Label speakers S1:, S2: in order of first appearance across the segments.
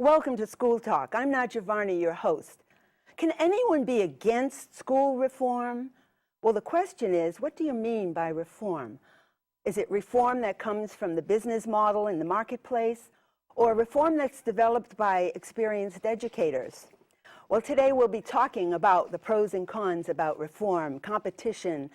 S1: Welcome to School Talk. I'm Nadja Varney, your host. Can anyone be against school reform? Well, the question is, what do you mean by reform? Is it reform that comes from the business model in the marketplace, or reform that's developed by experienced educators? Well, today we'll be talking about the pros and cons about reform, competition,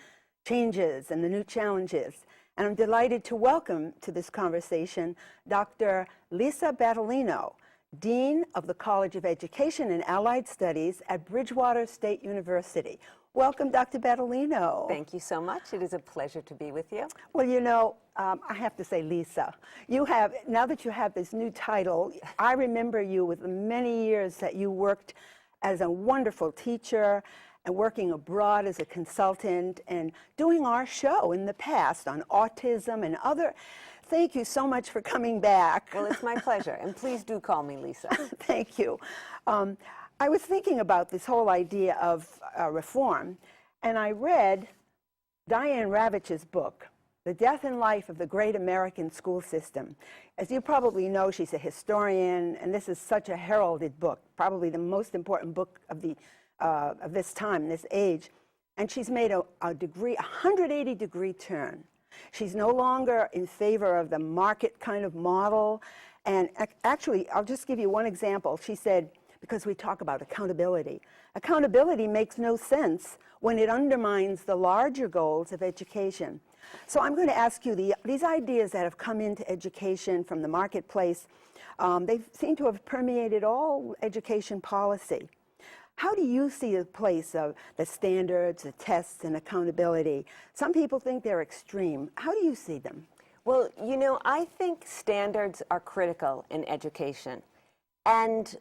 S1: changes, and the new challenges. And I'm delighted to welcome to this conversation Dr. Lisa Battaglino, Dean of the College of Education and Allied Studies at Bridgewater State University. Welcome, Dr. Battaglino.
S2: Thank you so much. It is a pleasure to be with you.
S1: Well, you know, I have to say, Lisa, now that you have this new title, I remember you with the many years that you worked as a wonderful teacher and working abroad as a consultant and doing our show in the past on autism and other. Thank you so much for coming back.
S2: Well, it's my pleasure, and please do call me Lisa.
S1: Thank you. I was thinking about this whole idea of reform, and I read Diane Ravitch's book, The Death and Life of the Great American School System. As you probably know, she's a historian, and this is such a heralded book, probably the most important book of this time, this age. And she's made a 180-degree turn. She's no longer in favor of the market kind of model. And actually, I'll just give you one example. She said, because we talk about accountability, accountability makes no sense when it undermines the larger goals of education. So I'm going to ask you, these ideas that have come into education from the marketplace, they seem to have permeated all education policy. How do you see the place of the standards, the tests, and accountability? Some people think they're extreme. How do you see them?
S2: Well, you know, I think standards are critical in education. And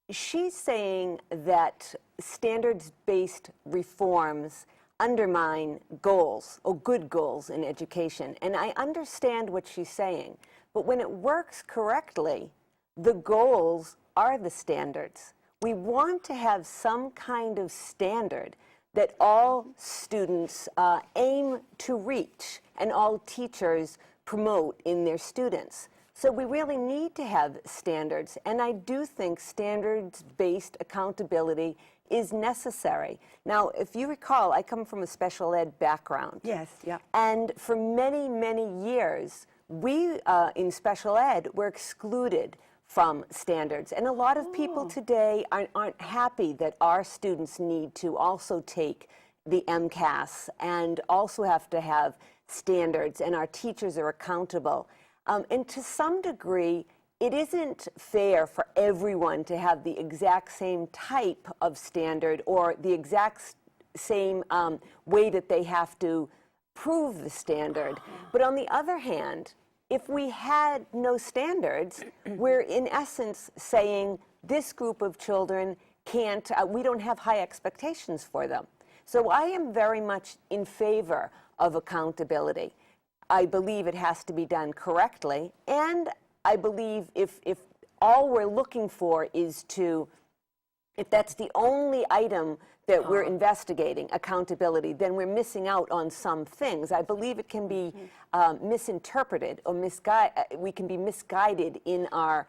S2: she's saying that standards-based reforms undermine goals, or good goals in education. And I understand what she's saying. But when it works correctly, the goals are the standards. We want to have some kind of standard that all students aim to reach and all teachers promote in their students. So we really need to have standards, and I do think standards-based accountability is necessary. Now, if you recall, I come from a special ed background.
S1: Yes, yeah.
S2: And for many, many years, we in special ed were excluded from standards. And a lot of people today aren't happy that our students need to also take the MCAS and also have to have standards, and our teachers are accountable. And to some degree, it isn't fair for everyone to have the exact same type of standard or the exact same way that they have to prove the standard. But on the other hand, if we had no standards, we're in essence saying this group of children can't, we don't have high expectations for them. So I am very much in favor of accountability. I believe it has to be done correctly, and I believe if all we're looking for is if that's the only item that we're investigating, accountability, then we're missing out on some things. I believe it can be misinterpreted or we can be misguided in our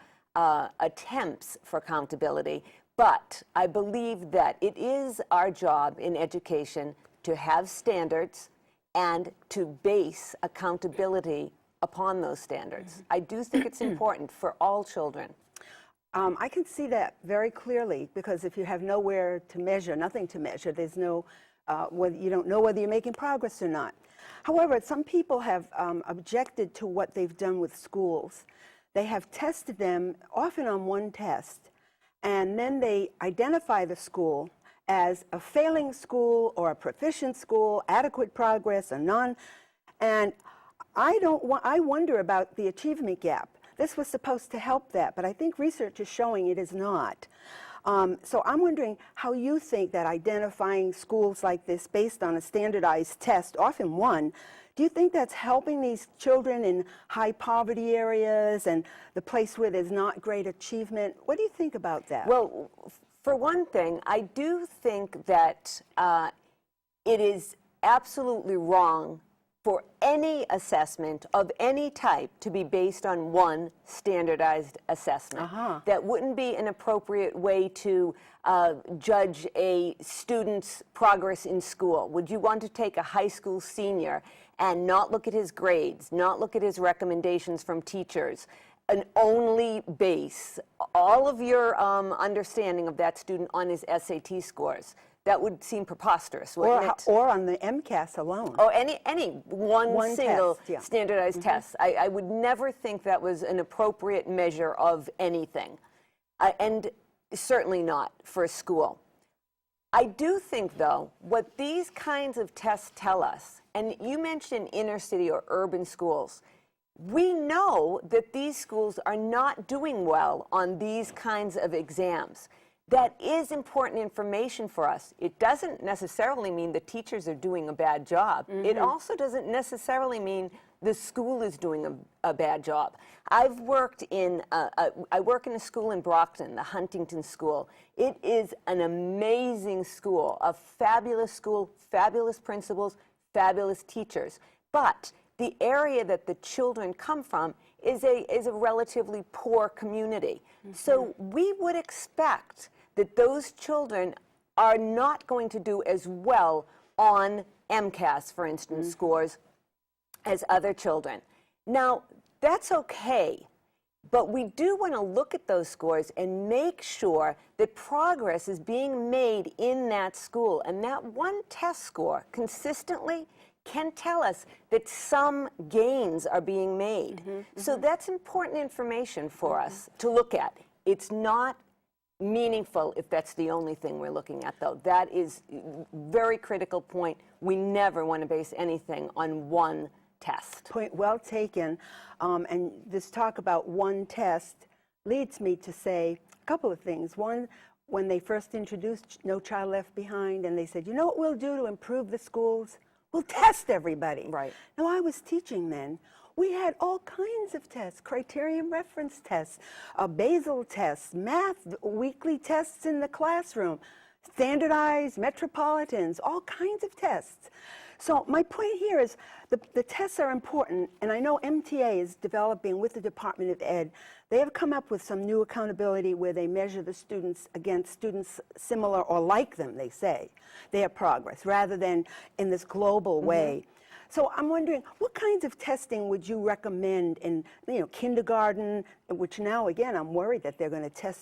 S2: attempts for accountability. But I believe that it is our job in education to have standards and to base accountability upon those standards. I do think it's important for all children.
S1: I can see that very clearly, because if you have nowhere to measure, nothing to measure, there's no, you don't know whether you're making progress or not. However, some people have objected to what they've done with schools. They have tested them often on one test, and then they identify the school as a failing school or a proficient school, adequate progress, or none. And I wonder about the achievement gap. This was supposed to help that, but I think research is showing it is not. So I'm wondering how you think that identifying schools like this based on a standardized test, often one, do you think that's helping these children in high poverty areas and the place where there's not great achievement? What do you think about that?
S2: Well, for one thing, I do think that it is absolutely wrong for any assessment of any type to be based on one standardized assessment. That wouldn't be an appropriate way to judge a student's progress in school. Would you want to take a high school senior and not look at his grades, not look at his recommendations from teachers, and only base all of your understanding of that student on his SAT scores? That would seem preposterous, wouldn't it?
S1: Or on the MCAS alone.
S2: Or any one single
S1: test, yeah.
S2: standardized test. I would never think that was an appropriate measure of anything, and certainly not for a school. I do think, though, what these kinds of tests tell us, and you mentioned inner city or urban schools, we know that these schools are not doing well on these kinds of exams. That is important information for us. It doesn't necessarily mean the teachers are doing a bad job. It also doesn't necessarily mean the school is doing a bad job. I've worked in, I work in a school in Brockton, the Huntington School. It is an amazing school, a fabulous school, fabulous principals, fabulous teachers. But the area that the children come from is a relatively poor community. So we would expect that those children are not going to do as well on MCAS, for instance, scores as other children. Now, that's okay, but we do want to look at those scores and make sure that progress is being made in that school. And that one test score consistently can tell us that some gains are being made. So that's important information for us to look at. It's not meaningful if that's the only thing we're looking at, though. That is a very critical point. We never want to base anything on one test.
S1: Point well taken. And this talk about one test leads me to say a couple of things. One, when they first introduced No Child Left Behind, and they said, you know what we'll do to improve the schools? We'll test everybody.
S2: Right.
S1: Now, I was teaching then. We had all kinds of tests, criterion reference tests, Basel tests, math, weekly tests in the classroom, standardized, metropolitans, all kinds of tests. So my point here is the tests are important, and I know MTA is developing with the Department of Ed. They have come up with some new accountability where they measure the students against students similar or like them, they say, their progress, rather than in this global way. So I'm wondering, what kinds of testing would you recommend in, kindergarten, which now, again, I'm worried that they're going to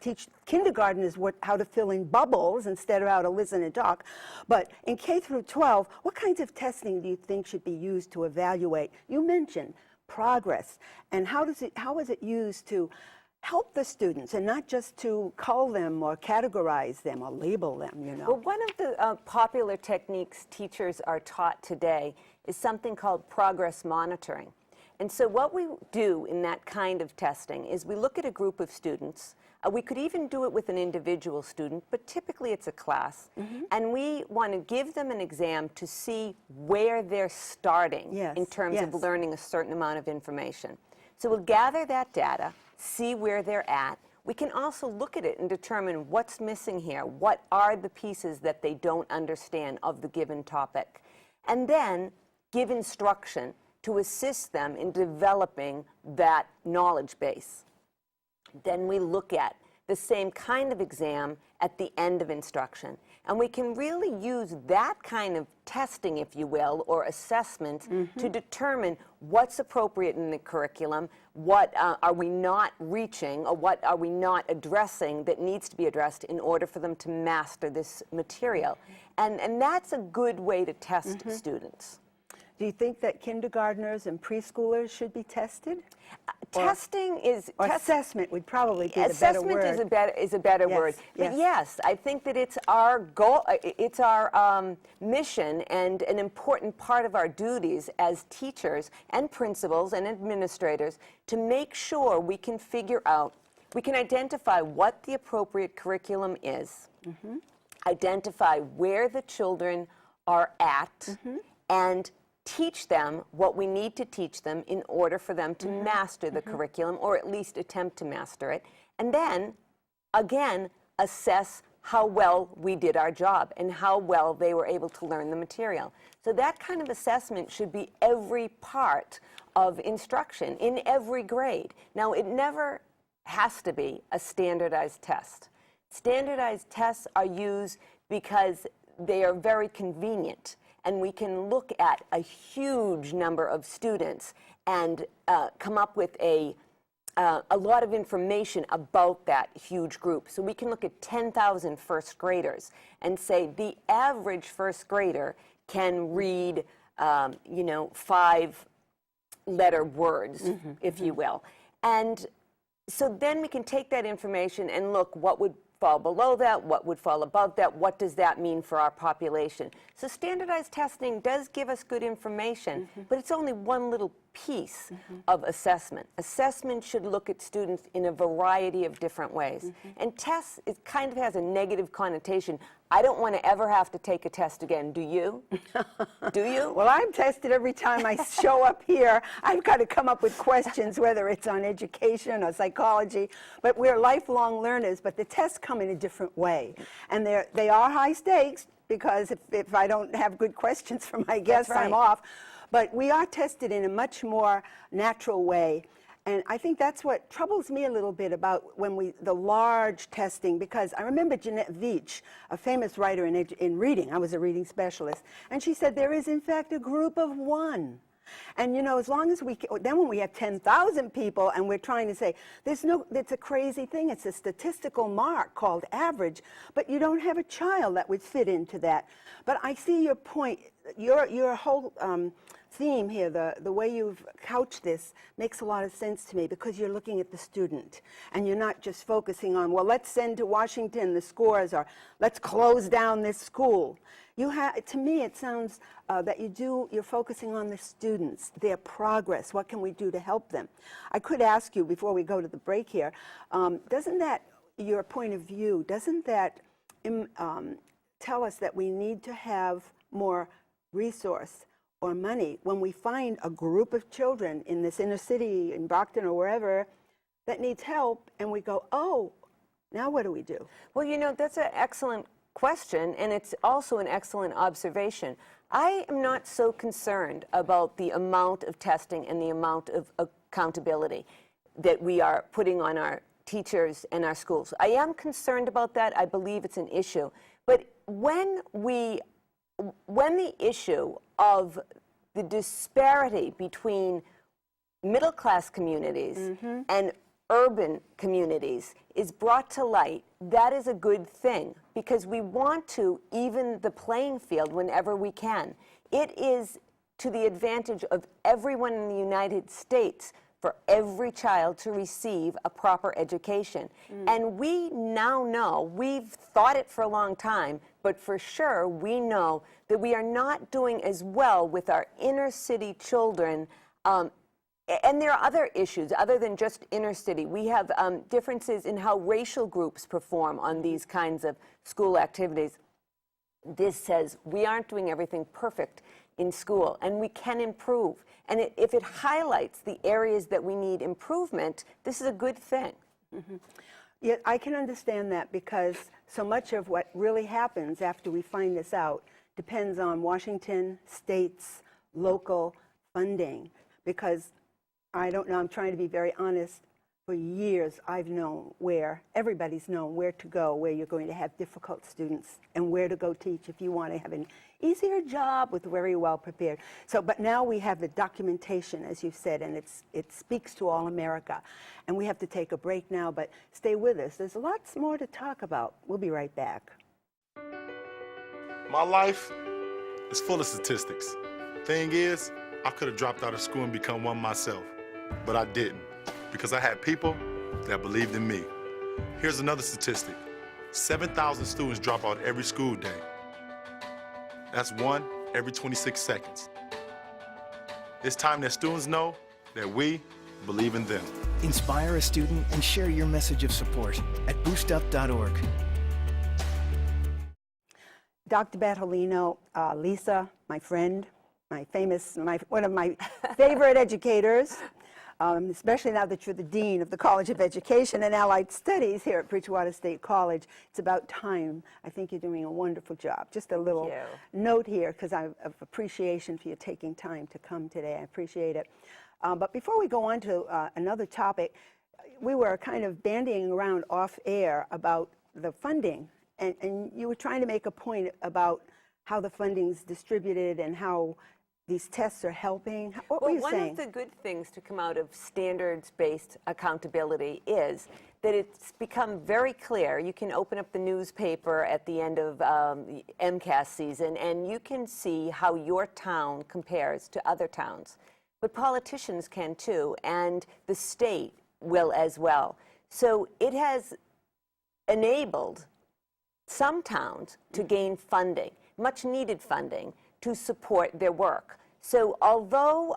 S1: teach kindergarten is how to fill in bubbles instead of how to listen and talk. But in K through 12, what kinds of testing do you think should be used to evaluate? You mentioned progress, and how is it used to help the students and not just to cull them or categorize them or label them,
S2: Well, one of the popular techniques teachers are taught today is something called progress monitoring. And so what we do in that kind of testing is we look at a group of students. We could even do it with an individual student, but typically it's a class. And we want to give them an exam to see where they're starting in terms of learning a certain amount of information. So we'll gather that data, see where they're at. We can also look at it and determine what's missing here. What are the pieces that they don't understand of the given topic? And then give instruction to assist them in developing that knowledge base. Then we look at the same kind of exam at the end of instruction. And we can really use that kind of testing, if you will, or assessment to determine what's appropriate in the curriculum, what are we not reaching, or what are we not addressing that needs to be addressed in order for them to master this material. And that's a good way to test students.
S1: Do you think that kindergartners and preschoolers should be tested?
S2: Testing is...
S1: Or assessment would probably be the better word.
S2: Assessment is a better word. But yes, I think that it's our goal, it's our mission and an important part of our duties as teachers and principals and administrators to make sure we can figure out, we can identify what the appropriate curriculum is, identify where the children are at, and teach them what we need to teach them in order for them to master the curriculum, or at least attempt to master it. And then, again, assess how well we did our job and how well they were able to learn the material. So that kind of assessment should be every part of instruction in every grade. Now, it never has to be a standardized test. Standardized tests are used because they are very convenient, and we can look at a huge number of students and come up with a lot of information about that huge group. So we can look at 10,000 first graders and say the average first grader can read, 5-letter words, if you will. And so then we can take that information and look what would fall below that, what would fall above that, what does that mean for our population. So standardized testing does give us good information, but it's only one little piece of assessment. Assessment should look at students in a variety of different ways. And tests, it kind of has a negative connotation. I don't want to ever have to take a test again. Do you? Do you?
S1: Well, I'm tested every time I show up here. I've got to come up with questions, whether it's on education or psychology. But we're lifelong learners, but the tests come in a different way. And they are high stakes, because if I don't have good questions for my guests,
S2: right.
S1: I'm off. But we are tested in a much more natural way. And I think that's what troubles me a little bit about the large testing, because I remember Jeanette Veitch, a famous writer in reading. I was a reading specialist. And she said there is, in fact, a group of one. And, as long as then when we have 10,000 people and we're trying to say, it's a crazy thing. It's a statistical mark called average, but you don't have a child that would fit into that. But I see your point. Your whole theme here, the way you've couched this, makes a lot of sense to me, because you're looking at the student and you're not just focusing on, well, let's send to Washington the scores, or let's close down this school. To me, it sounds that you're focusing on the students, their progress. What can we do to help them? I could ask you before we go to the break here, doesn't that, your point of view, doesn't that tell us that we need to have more resource or money when we find a group of children in this inner city, in Brockton or wherever, that needs help, and we go, oh, now what do we do?
S2: Well, that's an excellent question, and it's also an excellent observation. I am not so concerned about the amount of testing and the amount of accountability that we are putting on our teachers and our schools. I am concerned about that. I believe it's an issue. But when the issue of the disparity between middle-class communities and urban communities is brought to light, that is a good thing, because we want to even the playing field whenever we can. It is to the advantage of everyone in the United States for every child to receive a proper education. And we now know, we've thought it for a long time, but for sure we know that we are not doing as well with our inner city children. And there are other issues other than just inner city. We have differences in how racial groups perform on these kinds of school activities. This says we aren't doing everything perfect in school, and we can improve. And if it highlights the areas that we need improvement, this is a good thing.
S1: Yeah, I can understand that, because so much of what really happens after we find this out depends on Washington, states, local funding, because I don't know, I'm trying to be very honest. For years, I've known everybody's known where to go, where you're going to have difficult students, and where to go teach if you want to have an easier job with very well prepared. But now we have the documentation, as you said, and it speaks to all America. And we have to take a break now, but stay with us. There's lots more to talk about. We'll be right back.
S3: My life is full of statistics. Thing is, I could have dropped out of school and become one myself, but I didn't, because I had people that believed in me. Here's another statistic. 7,000 students drop out every school day. That's one every 26 seconds. It's time that students know that we believe in them.
S4: Inspire a student and share your message of support at boostup.org.
S1: Dr. Bertolino, Lisa, my friend, one of my favorite educators, especially now that you're the Dean of the College of Education and Allied Studies here at Bridgewater State College. It's about time. I think you're doing a wonderful job. Just a little note here, because I have appreciation for you taking time to come today. I appreciate it. But before we go on to another topic, we were kind of bandying around off air about the funding, and you were trying to make a point about how the funding's distributed and how these tests are helping. What were you saying?
S2: One of the good things to come out of standards-based accountability is that it's become very clear. You can open up the newspaper at the end of MCAS season, and you can see how your town compares to other towns. But politicians can too, and the state will as well. So it has enabled some towns to gain funding, much needed funding, to support their work. So although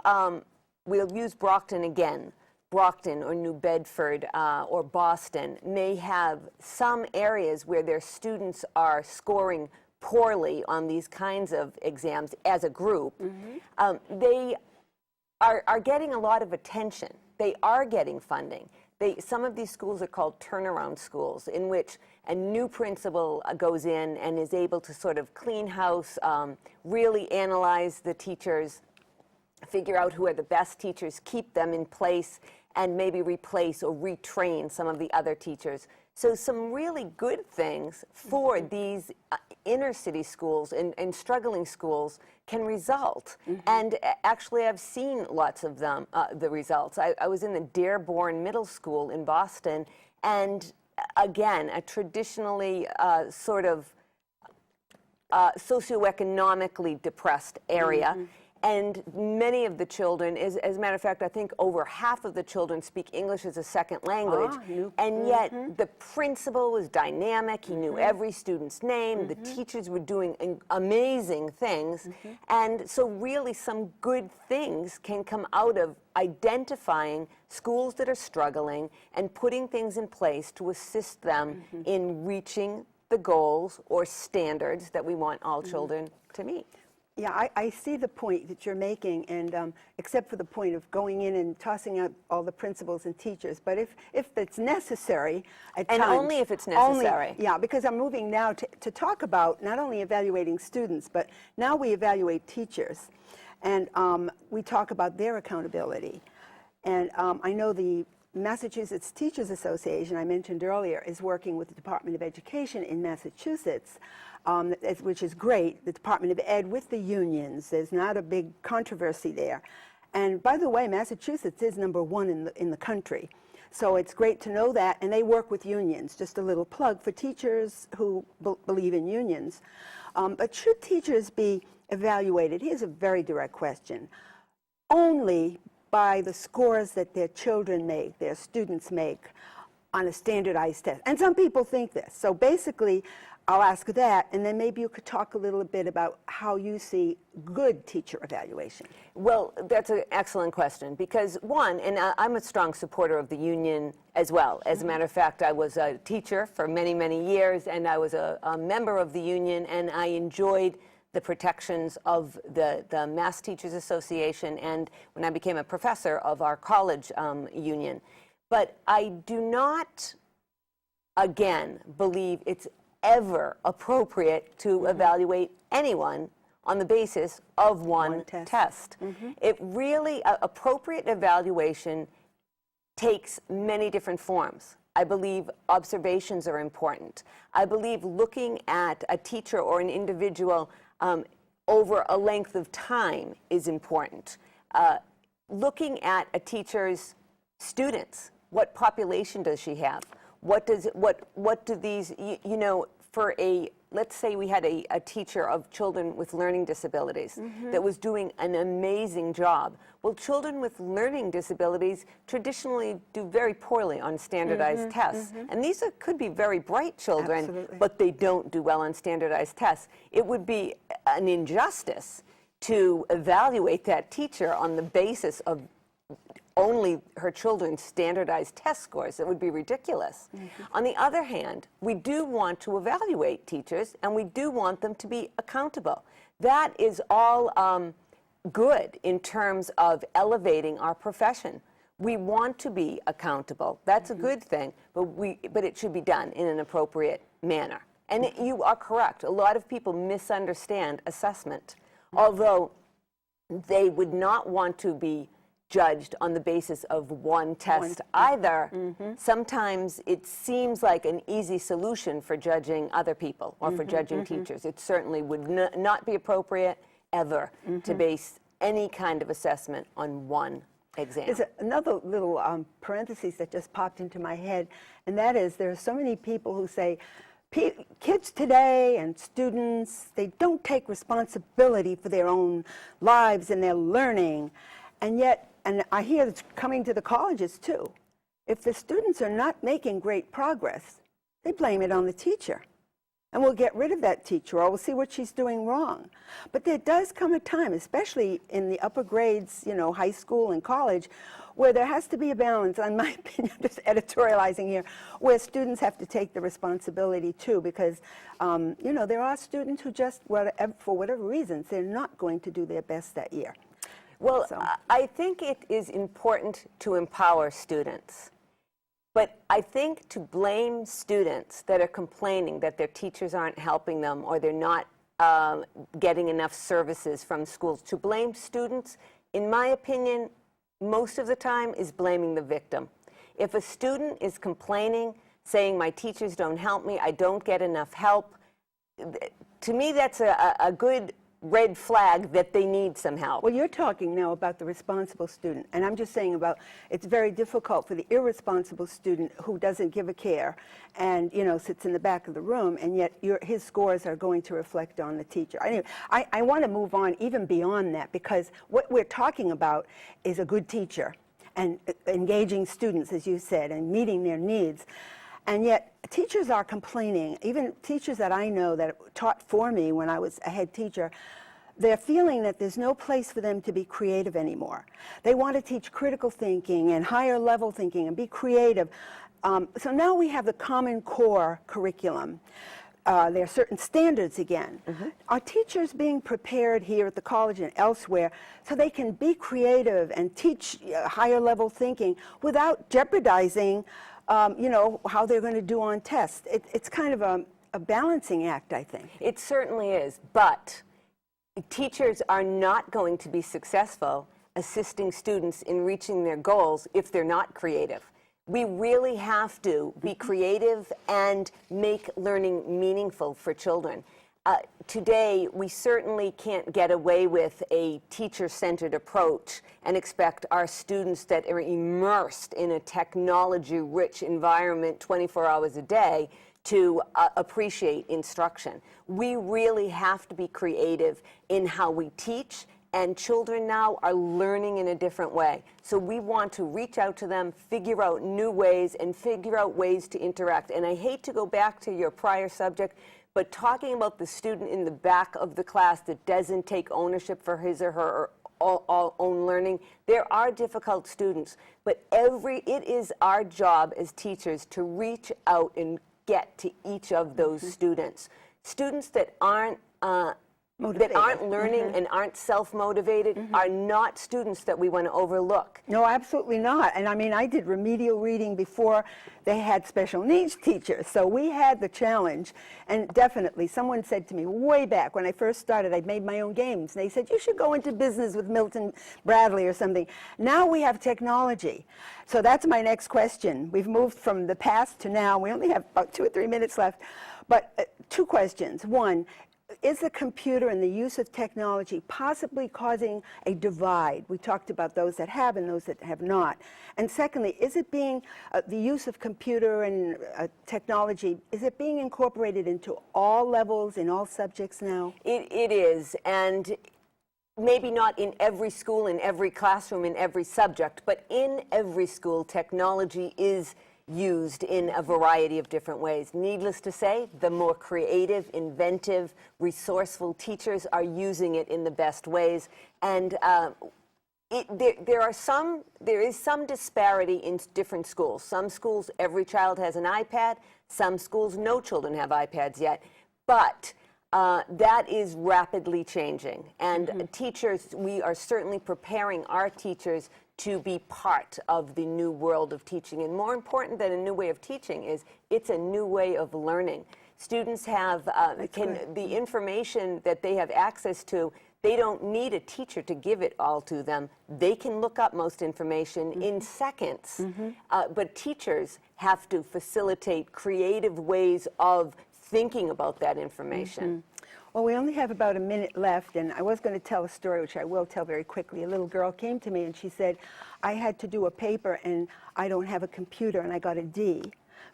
S2: we'll use Brockton again, Brockton or New Bedford or Boston may have some areas where their students are scoring poorly on these kinds of exams as a group, they are getting a lot of attention. They are getting funding. Some of these schools are called turnaround schools, in which a new principal goes in and is able to sort of clean house, really analyze the teachers, figure out who are the best teachers, keep them in place, and maybe replace or retrain some of the other teachers. So some really good things for these inner city schools and struggling schools can result. And actually I've seen lots of them, the results. I was in the Dearborn Middle School in Boston, and again, a traditionally sort of socioeconomically depressed area. And many of the children, as a matter of fact, I think over half of the children speak English as a second language. And yet the principal was dynamic. He knew every student's name. The teachers were doing amazing things. And so really some good things can come out of identifying schools that are struggling and putting things in place to assist them in reaching the goals or standards that we want all children to meet.
S1: Yeah, I see the point that you're making, and except for the point of going in and tossing out all the principals and teachers. But if it's necessary at times.
S2: And only if it's necessary.
S1: Yeah, because I'm moving now to talk about not only evaluating students, but now we evaluate teachers. And we talk about their accountability. And I know the Massachusetts Teachers Association, I mentioned earlier, is working with the Department of Education in Massachusetts, which is great, the Department of Ed with the unions. There's not a big controversy there. And by the way, Massachusetts is #1 in the country. So it's great to know that, and they work with unions. Just a little plug for teachers who believe in unions. But should teachers be evaluated? Here's a very direct question. Only by the scores that their children make, their students make, on a standardized test. And some people think this. So basically, I'll ask that, and then maybe you could talk a little bit about how you see good teacher evaluation.
S2: Well, that's an excellent question, because one, and I'm a strong supporter of the union as well. As a matter of fact, I was a teacher for many, many years, and I was a member of the union, and I enjoyed the protections of the Mass Teachers Association, and when I became a professor of our college union. But I do not, again, believe it's ever appropriate to evaluate anyone on the basis of one test. It really, appropriate evaluation takes many different forms. I believe observations are important. I believe looking at a teacher or an individual over a length of time is important. Looking at a teacher's students, what population does she have? What do these, you know, for let's say we had a teacher of children with learning disabilities that was doing an amazing job. Well, children with learning disabilities traditionally do very poorly on standardized tests. And these could be very bright children, but they don't do well on standardized tests. It would be an injustice to evaluate that teacher on the basis of only her children's standardized test scores. It would be ridiculous. On the other hand, we do want to evaluate teachers, and we do want them to be accountable. That is all good in terms of elevating our profession. We want to be accountable. That's a good thing, but it should be done in an appropriate manner. And you are correct. A lot of people misunderstand assessment, although they would not want to be judged on the basis of one test either. Sometimes it seems like an easy solution for judging other people or for judging teachers. It certainly would not be appropriate ever to base any kind of assessment on one exam.
S1: There's another little parenthesis that just popped into my head, and that is there are so many people who say, kids today and students, they don't take responsibility for their own lives and their learning. And yet, and I hear it's coming to the colleges too, if the students are not making great progress, they blame it on the teacher. And we'll get rid of that teacher, or we'll see what she's doing wrong. But there does come a time, especially in the upper grades, you know, high school and college, where there has to be a balance, in my opinion, just editorializing here, where students have to take the responsibility too, because, you know, there are students who just, for whatever reasons, they're not going to do their best that year.
S2: Well, I think it is important to empower students. But I think to blame students that are complaining that their teachers aren't helping them or they're not getting enough services from schools, to blame students, in my opinion, most of the time is blaming the victim. If a student is complaining, saying my teachers don't help me, I don't get enough help, to me that's a good red flag that they need some help.
S1: Well, you're talking now about the responsible student, and I'm just saying about it's very difficult for the irresponsible student who doesn't give a care and, you know, sits in the back of the room, and yet his scores are going to reflect on the teacher. Anyway, I want to move on even beyond that, because what we're talking about is a good teacher and engaging students, as you said, and meeting their needs. And yet, teachers are complaining, even teachers that I know that taught for me when I was a head teacher, they're feeling that there's no place for them to be creative anymore. They want to teach critical thinking and higher level thinking and be creative. So now we have the Common Core curriculum. There are certain standards again. Are teachers being prepared here at the college and elsewhere so they can be creative and teach higher level thinking without jeopardizing you know, how they're going to do on tests? It's kind of a balancing act, I think.
S2: It certainly is, but teachers are not going to be successful assisting students in reaching their goals if they're not creative. We really have to be creative and make learning meaningful for children. Today, we certainly can't get away with a teacher-centered approach and expect our students that are immersed in a technology-rich environment 24 hours a day to appreciate instruction. We really have to be creative in how we teach, and children now are learning in a different way. So we want to reach out to them, figure out new ways, and figure out ways to interact. And I hate to go back to your prior subject, but talking about the student in the back of the class that doesn't take ownership for his or her own learning, there are difficult students, but it is our job as teachers to reach out and get to each of those students. Students that aren't learning and aren't self-motivated are not students that we want to overlook.
S1: No, absolutely not. And I mean, I did remedial reading before they had special needs teachers, so we had the challenge. And definitely, someone said to me way back when I first started, I made my own games, and they said, you should go into business with Milton Bradley or something. Now we have technology. So that's my next question. We've moved from the past to now. We only have about 2 or 3 minutes left. But 2 questions. One, is the computer and the use of technology possibly causing a divide? We talked about those that have and those that have not. And secondly, is it being, the use of computer and technology, is it being incorporated into all levels, in all subjects now?
S2: It is, and maybe not in every school, in every classroom, in every subject, but in every school, technology is used in a variety of different ways. Needless to say, the more creative, inventive, resourceful teachers are using it in the best ways. And there is some disparity in different schools. Some schools, every child has an iPad. Some schools, no children have iPads yet. But that is rapidly changing. And teachers, we are certainly preparing our teachers to be part of the new world of teaching. And more important than a new way of teaching is it's a new way of learning. Students have the information that they have access to. They don't need a teacher to give it all to them. They can look up most information in seconds. But teachers have to facilitate creative ways of thinking about that information.
S1: Well, we only have about a minute left, and I was going to tell a story, which I will tell very quickly. A little girl came to me, and she said, I had to do a paper, and I don't have a computer, and I got a D,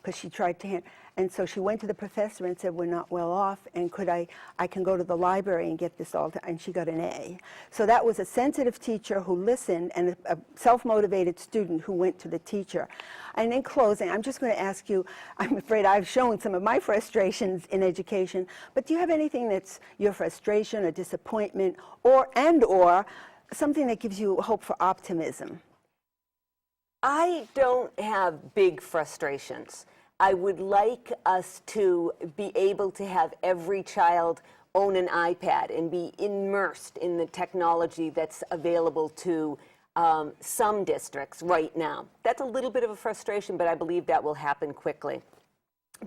S1: because she tried to hand. And so she went to the professor and said, we're not well off, and could I can go to the library and get this all, and she got an A. So that was a sensitive teacher who listened, and a self-motivated student who went to the teacher. And in closing, I'm just going to ask you, I'm afraid I've shown some of my frustrations in education, but do you have anything that's your frustration or disappointment, or something that gives you hope for optimism?
S2: I don't have big frustrations. I would like us to be able to have every child own an iPad and be immersed in the technology that's available to some districts right now. That's a little bit of a frustration, but I believe that will happen quickly.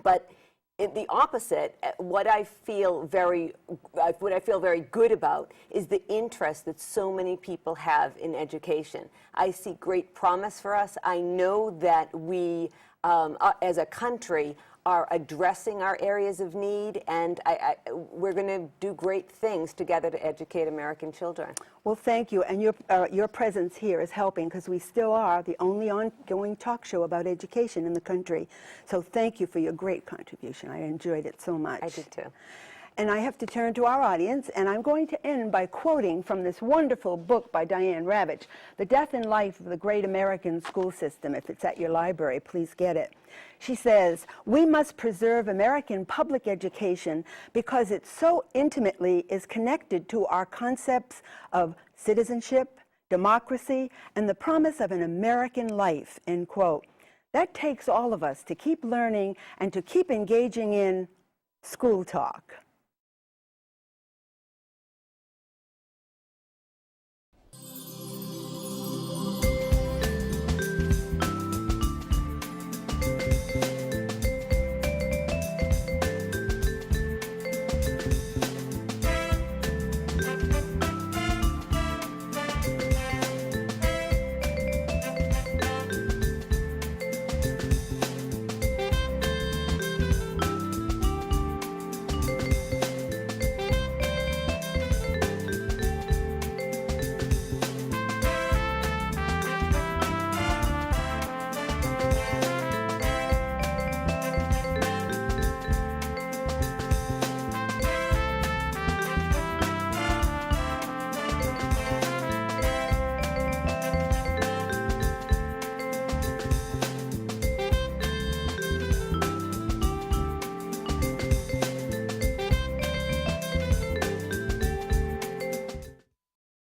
S2: But the opposite, what I feel very good about is the interest that so many people have in education. I see great promise for us. I know that we, as a country, are addressing our areas of need, and we're going to do great things together to educate American children.
S1: Well, thank you, and your presence here is helping, because we still are the only ongoing talk show about education in the country. So thank you for your great contribution. I enjoyed it so much.
S2: I did too.
S1: And I have to turn to our audience, and I'm going to end by quoting from this wonderful book by Diane Ravitch, The Death and Life of the Great American School System. If it's at your library, please get it. She says, we must preserve American public education because it so intimately is connected to our concepts of citizenship, democracy, and the promise of an American life, end quote. That takes all of us to keep learning and to keep engaging in school talk.